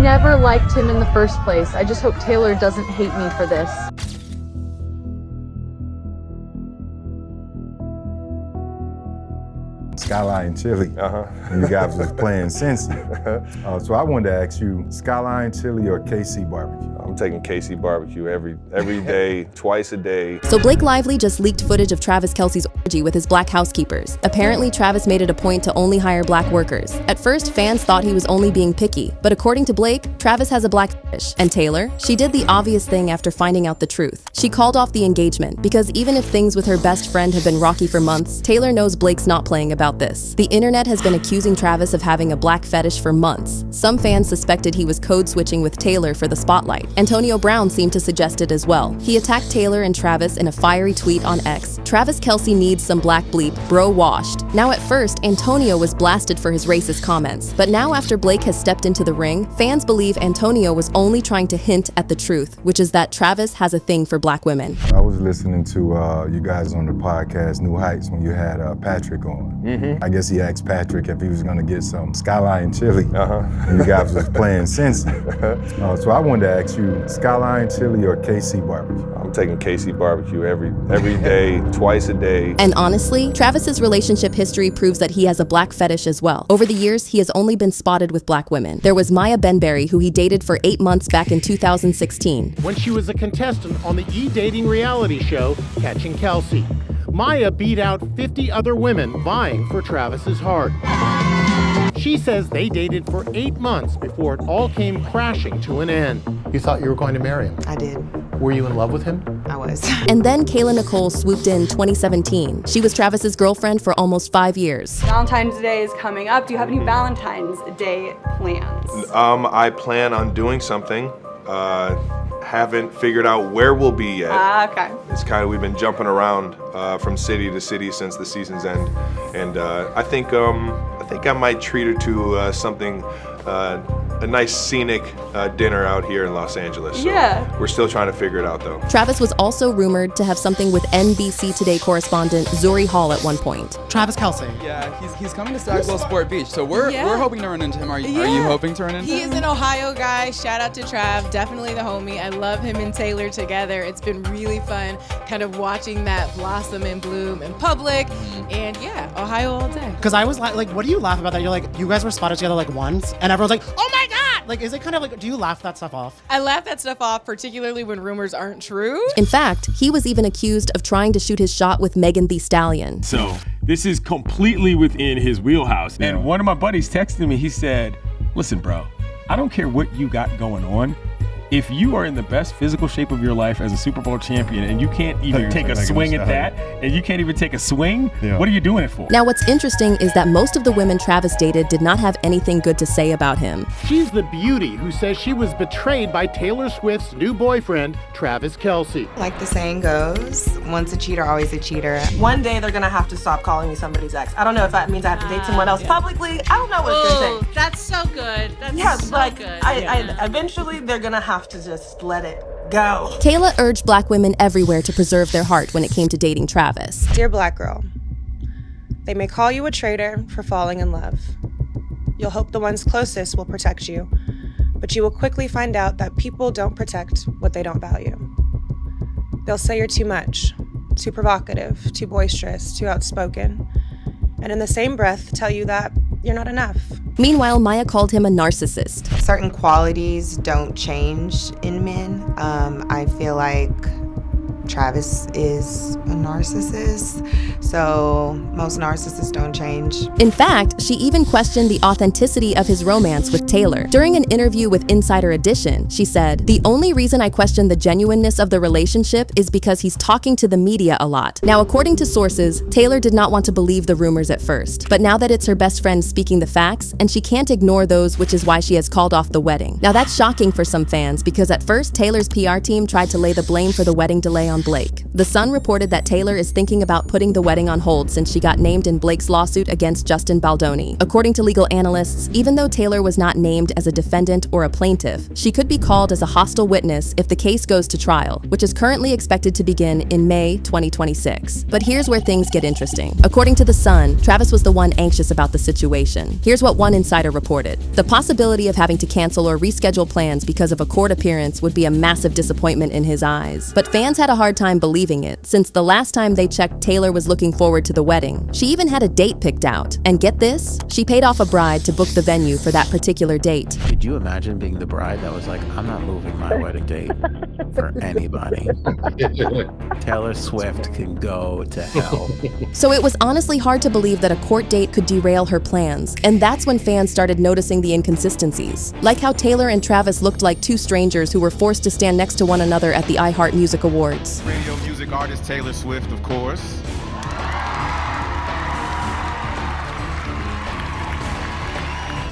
never liked him in the first place. I just hope Taylor doesn't hate me for this. Skyline Chili. And you guys was playing Cincy. So I wanted to ask you, Skyline Chili or KC Barbecue? I'm taking KC Barbecue every day, twice a day. So Blake Lively just leaked footage of Travis Kelce's orgy with his black housekeepers. Apparently, Travis made it a point to only hire black workers. At first, fans thought he was only being picky, but according to Blake, Travis has a black fetish. And Taylor, she did the obvious thing after finding out the truth. She called off the engagement because even if things with her best friend have been rocky for months, Taylor knows Blake's not playing about this. The internet has been accusing Travis of having a black fetish for months. Some fans suspected he was code switching with Taylor for the spotlight. Antonio Brown seemed to suggest it as well. He attacked Taylor and Travis in a fiery tweet on X. Travis Kelce needs some black bleep, bro washed. Now at first, Antonio was blasted for his racist comments, but now after Blake has stepped into the ring, fans believe Antonio was only trying to hint at the truth, which is that Travis has a thing for black women. I was listening to you guys on the podcast New Heights when you had Patrick on. I guess he asked Patrick if he was gonna get some Skyline Chili. And you guys was playing Cincy. So I wanted to ask you, Skyline Chili or KC Barbecue? I'm taking KC Barbecue every day, twice a day. And honestly, Travis's relationship history proves that he has a black fetish as well. Over the years, he has only been spotted with black women. There was Maya Benberry, who he dated for 8 months back in 2016. When she was a contestant on the e-dating reality show, Catching Kelce. Maya beat out 50 other women vying for Travis's heart. She says they dated for 8 months before it all came crashing to an end. You thought you were going to marry him? I did. Were you in love with him? I was. And then Kayla Nicole swooped in 2017. She was Travis's girlfriend for almost 5 years. Valentine's Day is coming up. Do you have any Valentine's Day plans? I plan on doing something. Haven't figured out where we'll be yet. Okay. It's we've been jumping around from city to city since the season's end, and I think I might treat her to something, a nice scenic dinner out here in Los Angeles. So yeah. We're still trying to figure it out though. Travis was also rumored to have something with NBC Today correspondent Zuri Hall at one point. Travis Kelce. Yeah, he's coming to Stagwell Sport Beach, so we're hoping to run into him. Are you hoping to run into him? He is an Ohio guy. Shout out to Trav, definitely the homie. I love him and Taylor together. It's been really fun kind of watching that blossom and bloom in public. And yeah, Ohio all day. Because I was like, what do you laugh about that? You're like, you guys were spotted together like once, and everyone's like, oh my God! Like, is it kind of like, do you laugh that stuff off? I laugh that stuff off, particularly when rumors aren't true. In fact, he was even accused of trying to shoot his shot with Megan Thee Stallion. So this is completely within his wheelhouse. And one of my buddies texted me, he said, listen, bro, I don't care what you got going on. If you are in the best physical shape of your life as a Super Bowl champion and you can't even take a swing at that, and you can't even take a swing, what are you doing it for? Now, what's interesting is that most of the women Travis dated did not have anything good to say about him. She's the beauty who says she was betrayed by Taylor Swift's new boyfriend, Travis Kelce. Like the saying goes, once a cheater, always a cheater. One day they're gonna have to stop calling me somebody's ex. I don't know if that means I have to date someone else publicly. I don't know what's gonna say. That's so good. That's good. I eventually they're gonna have to just let it go. Taylor urged black women everywhere to preserve their heart when it came to dating Travis. Dear black girl, they may call you a traitor for falling in love. You'll hope the ones closest will protect you, but you will quickly find out that people don't protect what they don't value. They'll say you're too much, too provocative, too boisterous, too outspoken, and in the same breath tell you that you're not enough. Meanwhile, Maya called him a narcissist. Certain qualities don't change in men. I feel like Travis is a narcissist, so most narcissists don't change. In fact, she even questioned the authenticity of his romance with Taylor. During an interview with Insider Edition, she said, "The only reason I question the genuineness of the relationship is because he's talking to the media a lot." Now, according to sources, Taylor did not want to believe the rumors at first, but now that it's her best friend speaking the facts, and she can't ignore those, which is why she has called off the wedding. Now, that's shocking for some fans, because at first, Taylor's PR team tried to lay the blame for the wedding delay on on Blake. The Sun reported that Taylor is thinking about putting the wedding on hold since she got named in Blake's lawsuit against Justin Baldoni. According to legal analysts, even though Taylor was not named as a defendant or a plaintiff, she could be called as a hostile witness if the case goes to trial, which is currently expected to begin in May 2026. But here's where things get interesting. According to The Sun, Travis was the one anxious about the situation. Here's what one insider reported. The possibility of having to cancel or reschedule plans because of a court appearance would be a massive disappointment in his eyes. But fans had a hard time believing it, since the last time they checked, Taylor was looking forward to the wedding. She even had a date picked out. And get this? She paid off a bride to book the venue for that particular date. Could you imagine being the bride that was like, I'm not moving my wedding date for anybody. Taylor Swift can go to hell. So it was honestly hard to believe that a court date could derail her plans, and that's when fans started noticing the inconsistencies. Like how Taylor and Travis looked like two strangers who were forced to stand next to one another at the iHeart Music Awards. Radio music artist Taylor Swift, of course.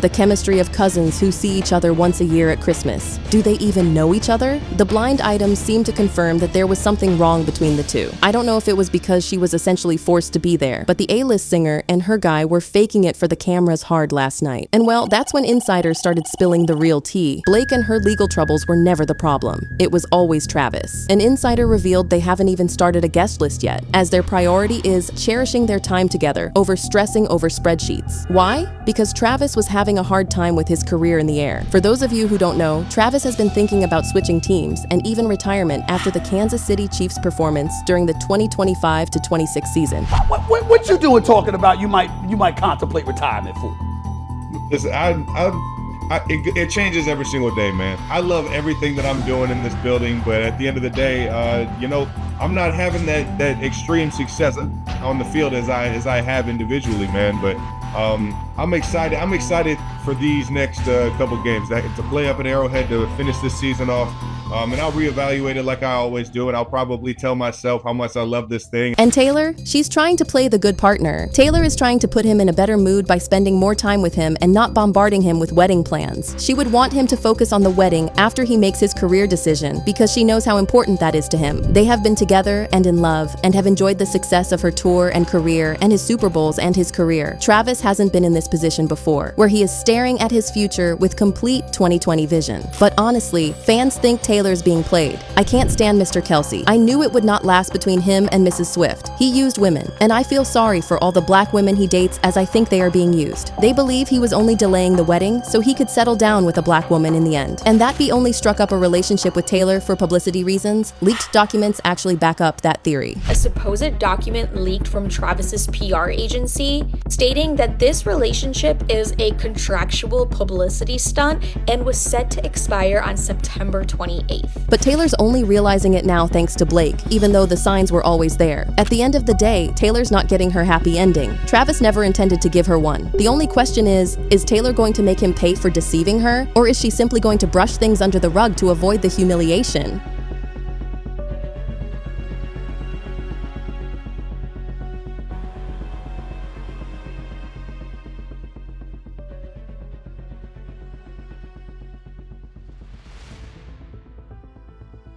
The chemistry of cousins who see each other once a year at Christmas. Do they even know each other? The blind items seem to confirm that there was something wrong between the two. I don't know if it was because she was essentially forced to be there, but the A-list singer and her guy were faking it for the cameras hard last night. And well, that's when insiders started spilling the real tea. Blake and her legal troubles were never the problem. It was always Travis. An insider revealed they haven't even started a guest list yet, as their priority is cherishing their time together over stressing over spreadsheets. Why? Because Travis was having a hard time with his career in the air. For those of you who don't know, Travis has been thinking about switching teams and even retirement after the Kansas City Chiefs performance during the 2025-26 season. What you doing talking about you might contemplate retirement for? Listen, it changes every single day, man. I love everything that I'm doing in this building, but at the end of the day, I'm not having that extreme success on the field as I have individually, man. But I'm excited. I'm excited for these next couple games to play up at Arrowhead to finish this season off. And I'll reevaluate it like I always do, and I'll probably tell myself how much I love this thing. And Taylor? She's trying to play the good partner. Taylor is trying to put him in a better mood by spending more time with him and not bombarding him with wedding plans. She would want him to focus on the wedding after he makes his career decision, because she knows how important that is to him. They have been together and in love, and have enjoyed the success of her tour and career, and his Super Bowls and his career. Travis hasn't been in this position before, where he is staring at his future with complete 2020 vision. But honestly, fans think Taylor's being played. I can't stand Mr. Kelce. I knew it would not last between him and Mrs. Swift. He used women, and I feel sorry for all the black women he dates, as I think they are being used. They believe he was only delaying the wedding so he could settle down with a black woman in the end. And that he only struck up a relationship with Taylor for publicity reasons. Leaked documents actually back up that theory. A supposed document leaked from Travis's PR agency stating that this relationship is a contractual publicity stunt and was set to expire on September 28th. But Taylor's only realizing it now thanks to Blake, even though the signs were always there. At the end of the day, Taylor's not getting her happy ending. Travis never intended to give her one. The only question is Taylor going to make him pay for deceiving her, or is she simply going to brush things under the rug to avoid the humiliation?